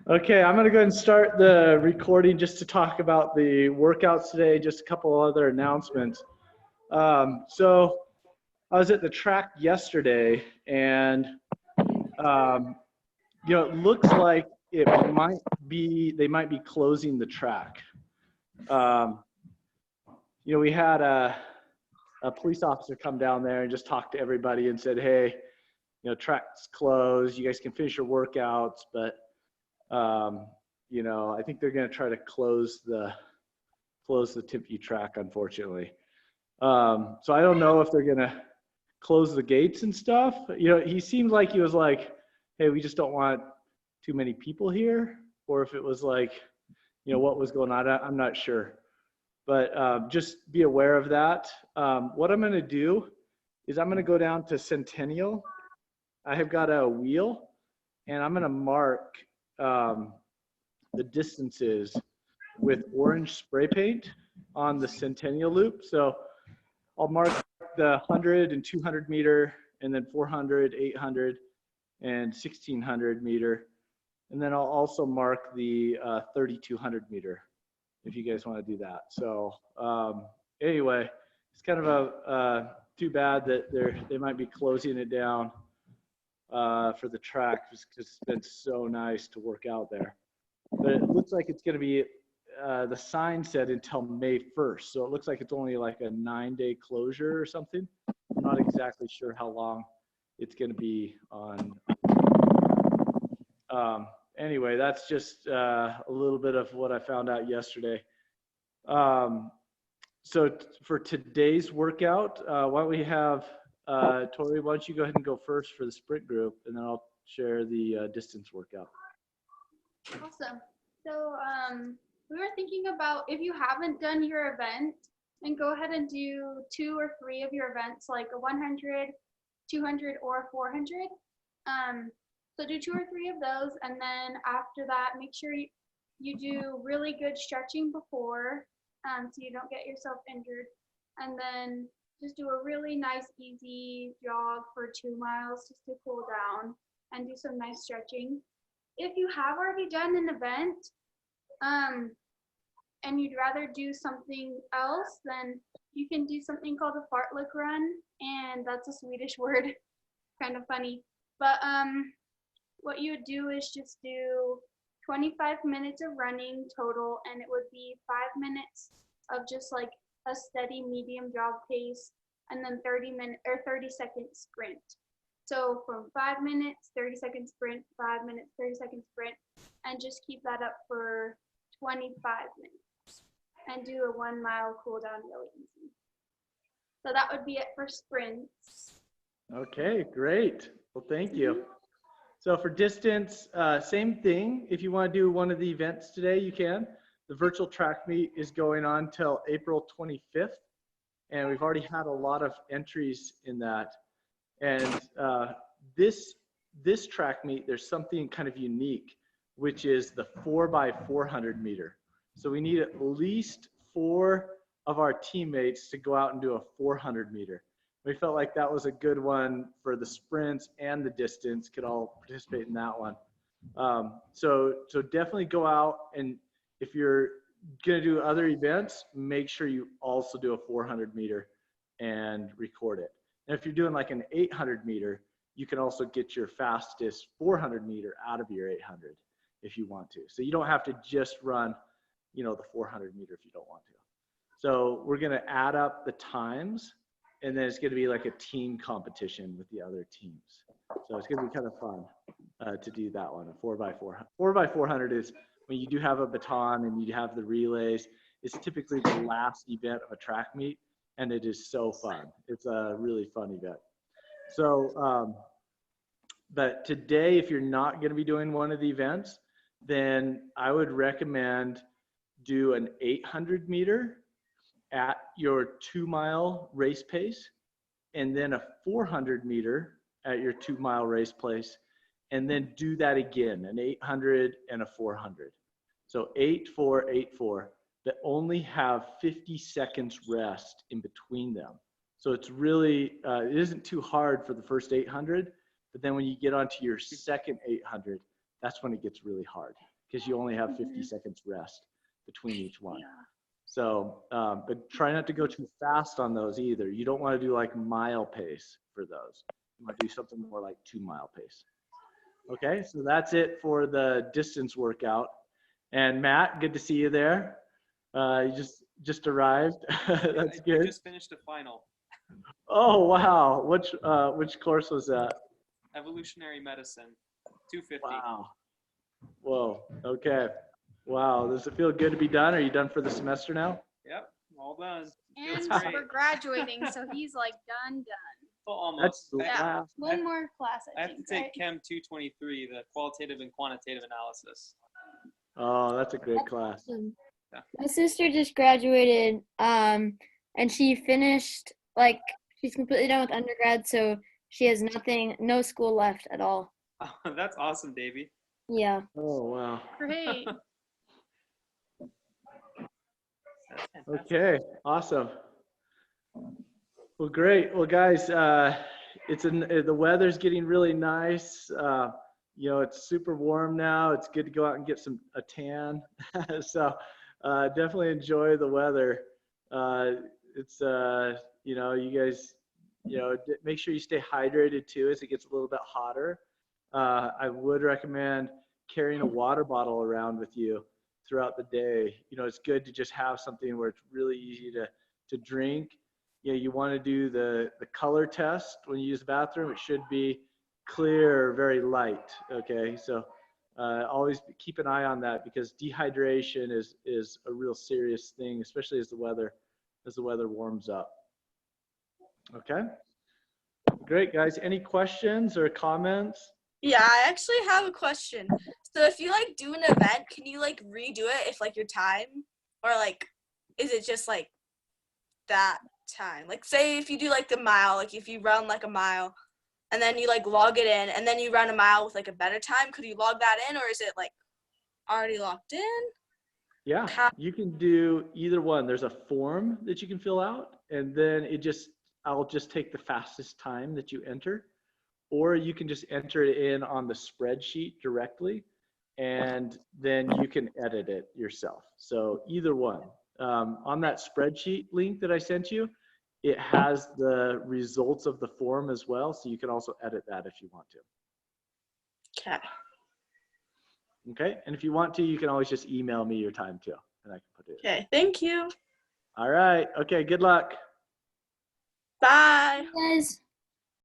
Okay, I'm gonna go ahead and start the recording just to talk about the workouts today, just a couple other announcements. So I was at the track yesterday and, it looks like they might be closing the track. We had a police officer come down there and just talk to everybody and said, hey, track's closed, you guys can finish your workouts, but I think they're going to try to close the Timpview track, unfortunately. So I don't know if they're going to close the gates and stuff. He seemed like he was like, hey, we just don't want too many people here, or if it was like, what was going on. I'm not sure, but just be aware of that. What I'm going to do is I'm going to go down to Centennial. I have got a wheel, and I'm going to mark the distances with orange spray paint on the Centennial loop. So I'll mark the 100 and 200 meter, and then 400, 800, and 1600 meter. And then I'll also mark the 3200 meter if you guys want to do that. So anyway, it's kind of too bad that they might be closing it down for the track, because it's been so nice to work out there. But it looks like it's going to be, the sign said until May 1st. So it looks like it's only like a 9-day closure or something. I'm not exactly sure how long it's going to be on. Anyway, that's just a little bit of what I found out yesterday. So for today's workout, why don't we have Tori, why don't you go ahead and go first for the sprint group, and then I'll share the distance workout. Awesome. So we were thinking about, if you haven't done your event, and go ahead and do 2 or 3 of your events, like a 100, 200, or 400. So do 2 or 3 of those, and then after that, make sure you do really good stretching before, so you don't get yourself injured. And then just do a really nice, easy jog for 2 miles just to cool down and do some nice stretching. If you have already done an event and you'd rather do something else, then you can do something called a fartlek run, and that's a Swedish word, kind of funny. But what you would do is just do 25 minutes of running total, and it would be 5 minutes of just like a steady medium jog pace, and then 30-second sprint. So from 5 minutes, 30-second sprint, 5 minutes, 30-second sprint, and just keep that up for 25 minutes, and do a 1 mile cool down really easy. So that would be it for sprints. Okay, great. Well, thank you. So for distance, same thing. If you want to do one of the events today, you can. The virtual track meet is going on till April 25th, and we've already had a lot of entries in that. And this track meet, there's something kind of unique, which is the 4x400 meter. So we need at least 4 of our teammates to go out and do a 400 meter. We felt like that was a good one for the sprints and the distance, could all participate in that one. So definitely go out, and if you're gonna do other events, make sure you also do a 400 meter and record it. And if you're doing like an 800 meter, you can also get your fastest 400 meter out of your 800 if you want to. So you don't have to just run, the 400 meter if you don't want to. So we're gonna add up the times, and then it's gonna be like a team competition with the other teams. So it's gonna be kind of fun to do that one, a 4x400. 4x400 is when you do have a baton and you have the relays. It's typically the last event of a track meet, and it is so fun. It's a really fun event. So, but today, if you're not gonna be doing one of the events, then I would recommend do an 800 meter at your 2 mile race pace, and then a 400 meter at your 2 mile race pace, and then do that again, an 800 and a 400. So 8-4, 8-4, that only have 50 seconds rest in between them. So it's really, it isn't too hard for the first 800, but then when you get onto your second 800, that's when it gets really hard. because you only have 50 seconds rest between each one. So, but try not to go too fast on those either. You don't want to do like mile pace for those. You want to do something more like 2 mile pace. Okay, so that's it for the distance workout. And Matt, good to see you there. You just arrived. That's good. I just finished a final. Oh wow! Which course was that? Evolutionary medicine, 250. Wow. Whoa. Okay. Wow. Does it feel good to be done? Are you done for the semester now? Yep, all done. And Feels great. we're graduating, so he's like done. Well, almost. That's the Yeah. last. One more class, I have to think, take right? Chem 223, the qualitative and quantitative analysis. Oh, that's a great class. Awesome. Yeah. My sister just graduated, and she finished, like, she's completely done with undergrad, so she has no school left at all. Oh, that's awesome, Davey. Yeah. Oh wow. Great. That's fantastic. Okay. Awesome. Well, great. Well, guys, the weather's getting really nice. You know, it's super warm now. It's good to go out and get a tan. So definitely enjoy the weather. It's you know, you guys, you know, make sure you stay hydrated too as it gets a little bit hotter. I would recommend carrying a water bottle around with you throughout the day. You know, it's good to just have something where it's really easy to drink. You know, you want to do the color test when you use the bathroom. It should be clear or very light. Okay, so always keep an eye on that, because dehydration is a real serious thing, especially as the weather warms up. Okay, great guys. Any questions or comments? Yeah, I actually have a question. So if you like do an event, can you like redo it if like your time, or like is it just like that time? Like say if you do like the mile, like if you run like a mile and then you like log it in and then you run a mile with like a better time, could you log that in, or is it like already locked in? Yeah, you can do either one. There's a form that you can fill out, and then I'll just take the fastest time that you enter, or you can just enter it in on the spreadsheet directly, and then you can edit it yourself. So either one. On that spreadsheet link that I sent you, it has the results of the form as well, so you can also edit that if you want to. Okay. Okay, and if you want to, you can always just email me your time too, and I can put it in. Okay, thank you. All right, okay, good luck. Bye. Guys.